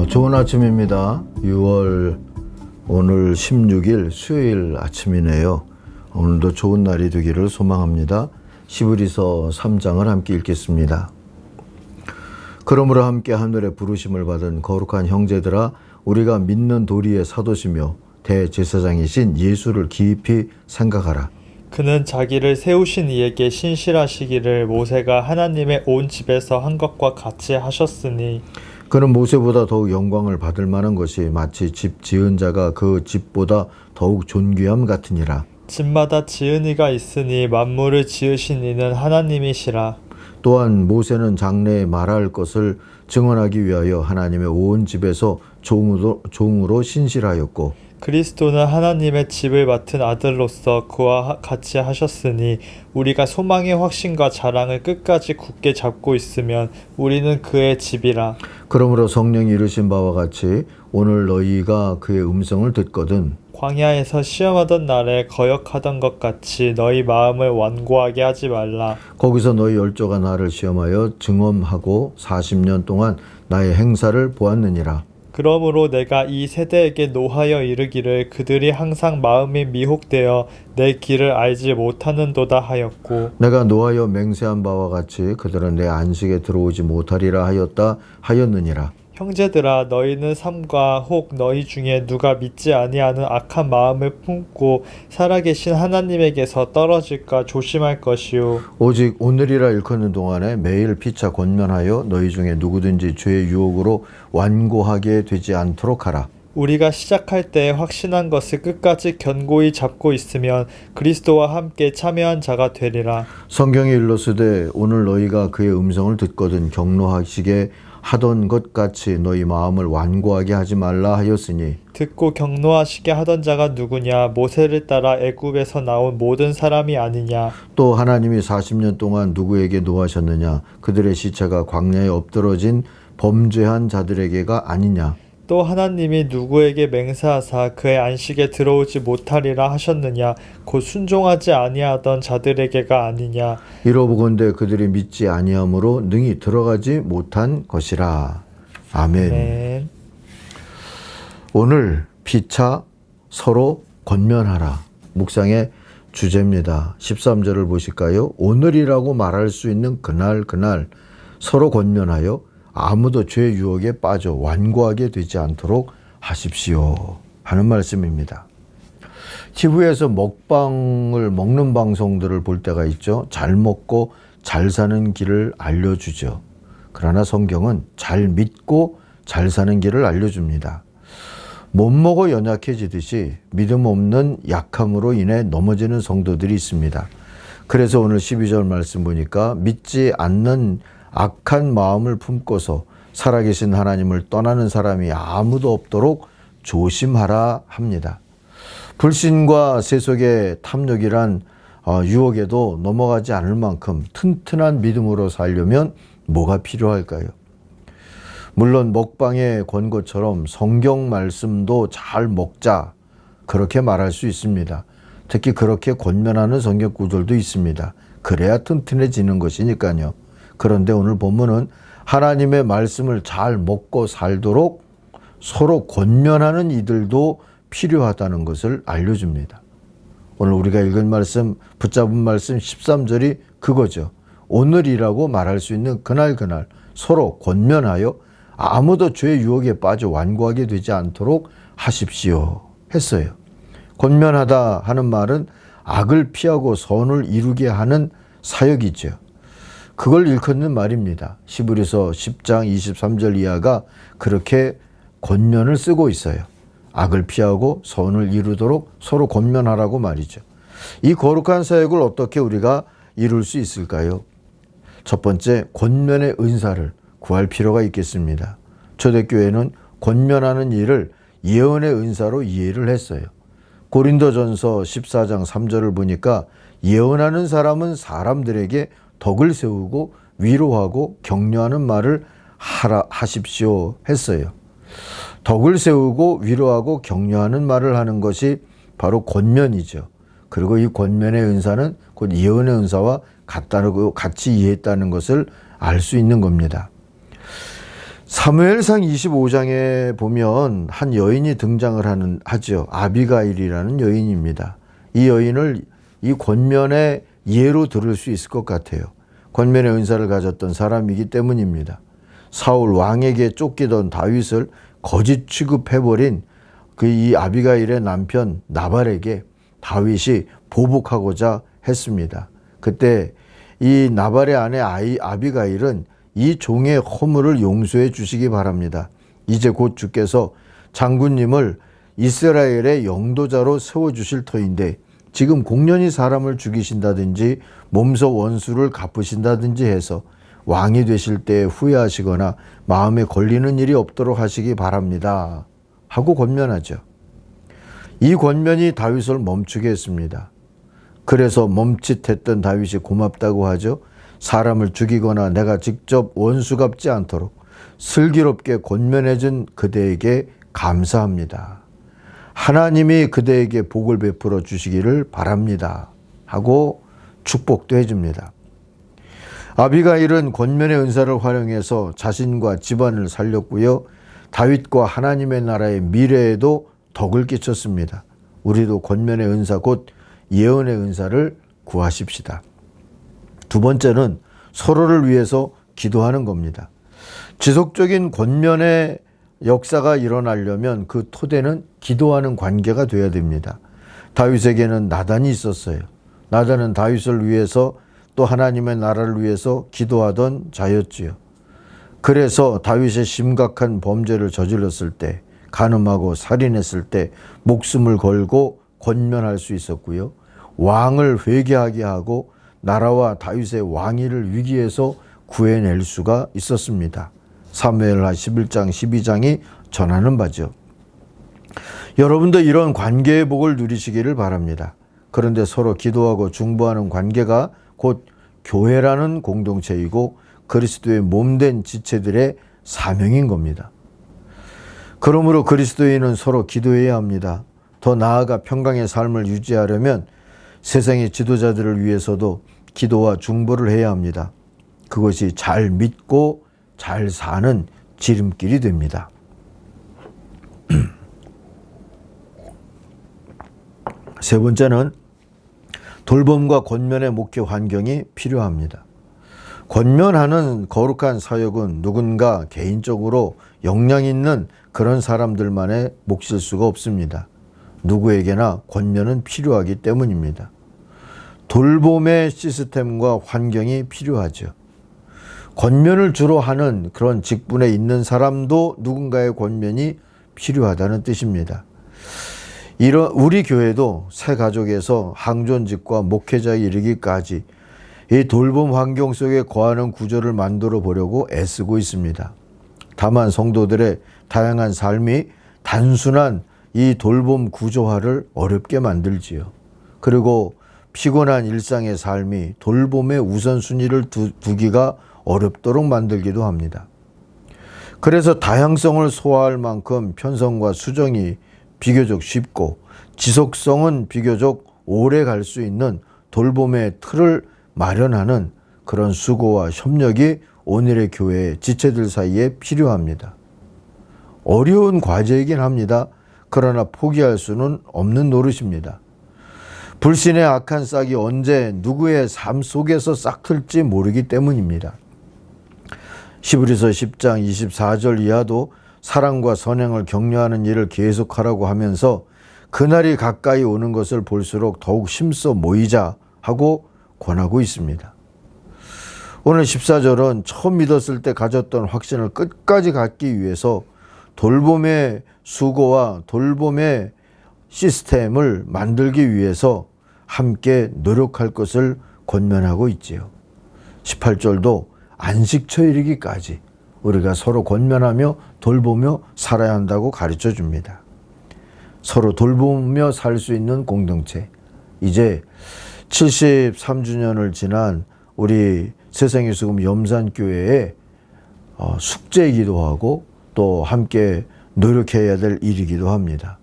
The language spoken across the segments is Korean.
좋은 아침입니다. 6월 오늘 16일 수요일 아침이네요. 오늘도 좋은 날이 되기를 소망합니다. 시브리서 3장을 함께 읽겠습니다. 그러므로 함께 하늘의 부르심을 받은 거룩한 형제들아, 우리가 믿는 도리의 사도시며 대제사장이신 예수를 깊이 생각하라. 그는 자기를 세우신 이에게 신실하시기를 모세가 하나님의 온 집에서 한 것과 같이 하셨으니, 그는 모세보다 더욱 영광을 받을 만한 것이 마치 집 지은 자가 그 집보다 더욱 존귀함 같으니라. 집마다 지은 이가 있으니 만물을 지으신 이는 하나님이시라. 또한 모세는 장래에 말할 것을 증언하기 위하여 하나님의 온 집에서 종으로 신실하였고, 그리스도는 하나님의 집을 맡은 아들로서 그와 같이 하셨으니, 우리가 소망의 확신과 자랑을 끝까지 굳게 잡고 있으면 우리는 그의 집이라. 그러므로 성령이 이르신 바와 같이 오늘 너희가 그의 음성을 듣거든 광야에서 시험하던 날에 거역하던 것 같이 너희 마음을 완고하게 하지 말라. 거기서 너희 열조가 나를 시험하여 증언하고 40년 동안 나의 행사를 보았느니라. 그러므로 내가 이 세대에게 노하여 이르기를 그들이 항상 마음이 미혹되어 내 길을 알지 못하는도다 하였고, 내가 노하여 맹세한 바와 같이 그들은 내 안식에 들어오지 못하리라 하였느니라. 형제들아, 너희는 삼가 혹 너희 중에 누가 믿지 아니하는 악한 마음을 품고 살아계신 하나님에게서 떨어질까 조심할 것이요, 오직 오늘이라 일컫는 동안에 매일 피차 권면하여 너희 중에 누구든지 죄의 유혹으로 완고하게 되지 않도록 하라. 우리가 시작할 때 확신한 것을 끝까지 견고히 잡고 있으면 그리스도와 함께 참여한 자가 되리라. 성경이 일러스되 오늘 너희가 그의 음성을 듣거든 경노하시게 하던 것 같이 너희 마음을 완고하게 하지 말라 하였으니, 듣고 경노하시게 하던 자가 누구냐? 모세를 따라 애굽에서 나온 모든 사람이 아니냐? 또 하나님이 40년 동안 누구에게 노하셨느냐? 그들의 시체가 광야에 엎드러진 범죄한 자들에게가 아니냐? 또 하나님이 누구에게 맹세하사 그의 안식에 들어오지 못하리라 하셨느냐? 곧 순종하지 아니하던 자들에게가 아니냐? 이러보건대 그들이 믿지 아니함으로 능히 들어가지 못한 것이라. 아멘. 아멘. 오늘 피차 서로 권면하라. 묵상의 주제입니다. 13절을 보실까요? 오늘이라고 말할 수 있는 그날 서로 권면하여 아무도 죄의 유혹에 빠져 완고하게 되지 않도록 하십시오 하는 말씀입니다. TV에서 먹는 방송들을 볼 때가 있죠. 잘 먹고 잘 사는 길을 알려주죠. 그러나 성경은 잘 믿고 잘 사는 길을 알려줍니다. 못 먹어 연약해지듯이 믿음 없는 약함으로 인해 넘어지는 성도들이 있습니다. 그래서 오늘 12절 말씀 보니까 믿지 않는 악한 마음을 품고서 살아계신 하나님을 떠나는 사람이 아무도 없도록 조심하라 합니다. 불신과 세속의 탐욕이란 유혹에도 넘어가지 않을 만큼 튼튼한 믿음으로 살려면 뭐가 필요할까요? 물론 먹방의 권고처럼 성경 말씀도 잘 먹자, 그렇게 말할 수 있습니다. 특히 그렇게 권면하는 성경 구절도 있습니다. 그래야 튼튼해지는 것이니까요. 그런데 오늘 본문은 하나님의 말씀을 잘 먹고 살도록 서로 권면하는 이들도 필요하다는 것을 알려줍니다. 오늘 우리가 읽은 말씀, 붙잡은 말씀 13절이 그거죠. 오늘이라고 말할 수 있는 그날 서로 권면하여 아무도 죄의 유혹에 빠져 완고하게 되지 않도록 하십시오 했어요. 권면하다 하는 말은 악을 피하고 선을 이루게 하는 사역이죠. 그걸 일컫는 말입니다. 시브리서 10장 23절 이하가 그렇게 권면을 쓰고 있어요. 악을 피하고 선을 이루도록 서로 권면하라고 말이죠. 이 거룩한 사역을 어떻게 우리가 이룰 수 있을까요? 첫 번째, 권면의 은사를 구할 필요가 있겠습니다. 초대교회는 권면하는 일을 예언의 은사로 이해를 했어요. 고린도전서 14장 3절을 보니까 예언하는 사람은 사람들에게 덕을 세우고 위로하고 격려하는 말을 하십시오 했어요. 덕을 세우고 위로하고 격려하는 말을 하는 것이 바로 권면이죠. 그리고 이 권면의 은사는 곧 예언의 은사와 같다고 같이 이해했다는 것을 알 수 있는 겁니다. 사무엘상 25장에 보면 한 여인이 등장을 하죠. 아비가일이라는 여인입니다. 이 여인을 이 권면의 예로 들을 수 있을 것 같아요. 권면의 은사를 가졌던 사람이기 때문입니다. 사울 왕에게 쫓기던 다윗을 거짓 취급해버린 그 이 아비가일의 남편 나발에게 다윗이 보복하고자 했습니다. 그때 이 나발의 아내 아비가일은 이 종의 허물을 용서해 주시기 바랍니다. 이제 곧 주께서 장군님을 이스라엘의 영도자로 세워주실 터인데 지금 공연히 사람을 죽이신다든지 몸소 원수를 갚으신다든지 해서 왕이 되실 때 후회하시거나 마음에 걸리는 일이 없도록 하시기 바랍니다. 하고 권면하죠. 이 권면이 다윗을 멈추게 했습니다. 그래서 멈칫했던 다윗이 고맙다고 하죠. 사람을 죽이거나 내가 직접 원수 갚지 않도록 슬기롭게 권면해준 그대에게 감사합니다. 하나님이 그대에게 복을 베풀어 주시기를 바랍니다. 하고 축복도 해줍니다. 아비가일은 권면의 은사를 활용해서 자신과 집안을 살렸고요. 다윗과 하나님의 나라의 미래에도 덕을 끼쳤습니다. 우리도 권면의 은사 곧 예언의 은사를 구하십시다. 두 번째는 서로를 위해서 기도하는 겁니다. 지속적인 권면의 역사가 일어나려면 그 토대는 기도하는 관계가 되어야 됩니다. 다윗에게는 나단이 있었어요. 나단은 다윗을 위해서 또 하나님의 나라를 위해서 기도하던 자였지요. 그래서 다윗의 심각한 범죄를 저질렀을 때, 간음하고 살인했을 때 목숨을 걸고 권면할 수 있었고요. 왕을 회개하게 하고 나라와 다윗의 왕위를 위기에서 구해낼 수가 있었습니다. 사무엘하 11장 12장이 전하는 바죠. 여러분도 이런 관계의 복을 누리시기를 바랍니다. 그런데 서로 기도하고 중보하는 관계가 곧 교회라는 공동체이고 그리스도의 몸된 지체들의 사명인 겁니다. 그러므로 그리스도인은 서로 기도해야 합니다. 더 나아가 평강의 삶을 유지하려면 세상의 지도자들을 위해서도 기도와 중보를 해야 합니다. 그것이 잘 믿고 잘 사는 지름길이 됩니다. 세 번째는 돌봄과 권면의 목회 환경이 필요합니다. 권면하는 거룩한 사역은 누군가 개인적으로 역량 있는 그런 사람들만의 몫일 수가 없습니다. 누구에게나 권면은 필요하기 때문입니다. 돌봄의 시스템과 환경이 필요하죠. 권면을 주로 하는 그런 직분에 있는 사람도 누군가의 권면이 필요하다는 뜻입니다. 우리 교회도 새 가족에서 항존직과 목회자에 이르기까지 이 돌봄 환경 속에 거하는 구조를 만들어 보려고 애쓰고 있습니다. 다만 성도들의 다양한 삶이 단순한 이 돌봄 구조화를 어렵게 만들지요. 그리고 피곤한 일상의 삶이 돌봄의 우선순위를 두기가 어렵도록 만들기도 합니다. 그래서 다양성을 소화할 만큼 편성과 수정이 비교적 쉽고 지속성은 비교적 오래 갈 수 있는 돌봄의 틀을 마련하는 그런 수고와 협력이 오늘의 교회 지체들 사이에 필요합니다. 어려운 과제이긴 합니다. 그러나 포기할 수는 없는 노릇입니다. 불신의 악한 싹이 언제 누구의 삶 속에서 싹틀지 모르기 때문입니다. 히브리서 10장 24절 이하도 사랑과 선행을 격려하는 일을 계속하라고 하면서 그날이 가까이 오는 것을 볼수록 더욱 힘써 모이자 하고 권하고 있습니다. 오늘 14절은 처음 믿었을 때 가졌던 확신을 끝까지 갖기 위해서 돌봄의 수고와 돌봄의 시스템을 만들기 위해서 함께 노력할 것을 권면하고 있지요. 18절도 안식처 이르기까지 우리가 서로 권면하며 돌보며 살아야 한다고 가르쳐 줍니다. 서로 돌보며 살 수 있는 공동체. 이제 73주년을 지난 우리 세상의 수금 염산교회의 숙제이기도 하고 또 함께 노력해야 될 일이기도 합니다.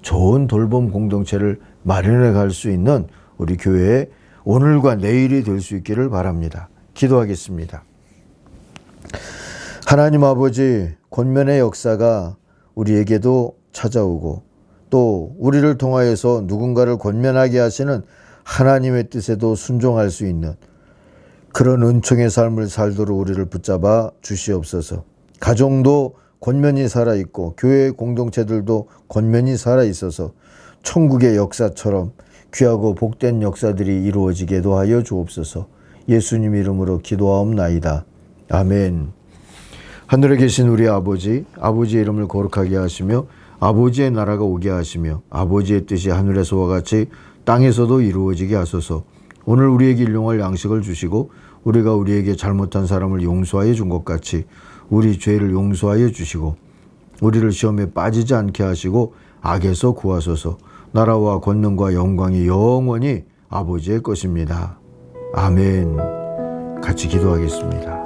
좋은 돌봄 공동체를 마련해 갈 수 있는 우리 교회의 오늘과 내일이 될 수 있기를 바랍니다. 기도하겠습니다. 하나님 아버지, 권면의 역사가 우리에게도 찾아오고 또 우리를 통하여서 누군가를 권면하게 하시는 하나님의 뜻에도 순종할 수 있는 그런 은총의 삶을 살도록 우리를 붙잡아 주시옵소서. 가정도 권면이 살아있고 교회 공동체들도 권면이 살아있어서 천국의 역사처럼 귀하고 복된 역사들이 이루어지게도 하여 주옵소서. 예수님 이름으로 기도하옵나이다. 아멘. 하늘에 계신 우리 아버지, 아버지의 이름을 거룩하게 하시며 아버지의 나라가 오게 하시며 아버지의 뜻이 하늘에서와 같이 땅에서도 이루어지게 하소서. 오늘 우리에게 일용할 양식을 주시고 우리가 우리에게 잘못한 사람을 용서하여 준 것 같이 우리 죄를 용서하여 주시고 우리를 시험에 빠지지 않게 하시고 악에서 구하소서. 나라와 권능과 영광이 영원히 아버지의 것입니다. 아멘. 같이 기도하겠습니다.